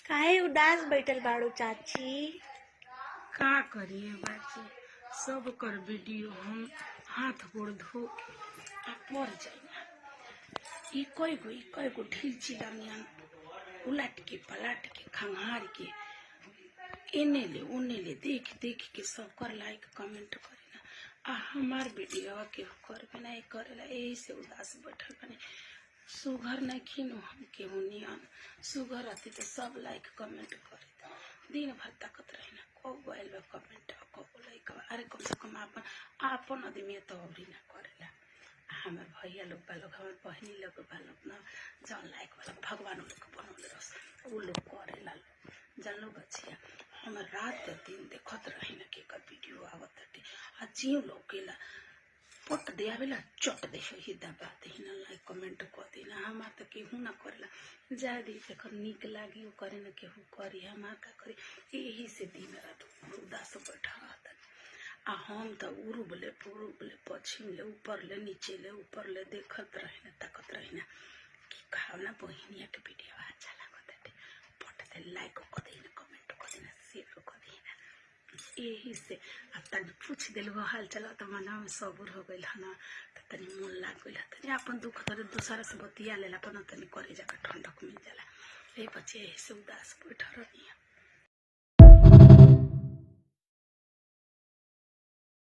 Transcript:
काहे उदास बैठल बाड़ू चाची? का करिए बाची, सब कर वीडियो हम हाथ गोड़ धो के पड़ जाइना। इको ढील चिलानियन उलट के पलट के खंगार के एने ले ओने ले देख देख के सब कर लाइक कमेंट करेना। आ हमार वीडियो के करबे नहीं करेला, यही से उदास बैठल बने। सुगर नहीं खीनो हम केहू नियन, सुगर रहती तो सब लाइक कमेंट करे। दिन भर ताकत रही ना, कब आयल बा कमेंट कब लाइक। अरे कम से कम आपन आदमी तो अवरी ना करेला। हमार भैया लोग बा लोग, हमार बहनी लोग बा लोग ना, जौन लाइक वाला भगवान लोग बनौले रस वो लोग करेला। जानलो बचिया, हमार रात दिन देखत रही ना के वीडियो आवत आ जीव लोकेला पट दे आवेला चट दे ही दबा दे ना, लाइक कमेंट कर देना। हमार तो केहू ना करेला, जा दी देख निक लागी करे ना केहू करी, हमार का करी। यही से दिन रात उदास बैठा रहता। आ हम तो उरुबले पुरुबले पश्चिम ले ऊपर ले नीचे ले ऊपर ले देखत रही ना ताकत रही ना कि खावना बहिनिया के वीडियो अच्छा लागत पट दे लाइक कर देना कमेंट कर देना शेयर कर देना। यही से अब तनी पूछ दिल हाल चला तो मना में सबूर हो गई है ना, तो तनी मन लाग गई तनी अपन दुख तनी दूसरा से बतिया लेला अपन तनी करे जाकर ठंडक मिल जाला। ये बच्चे यही से उदास बैठा रही।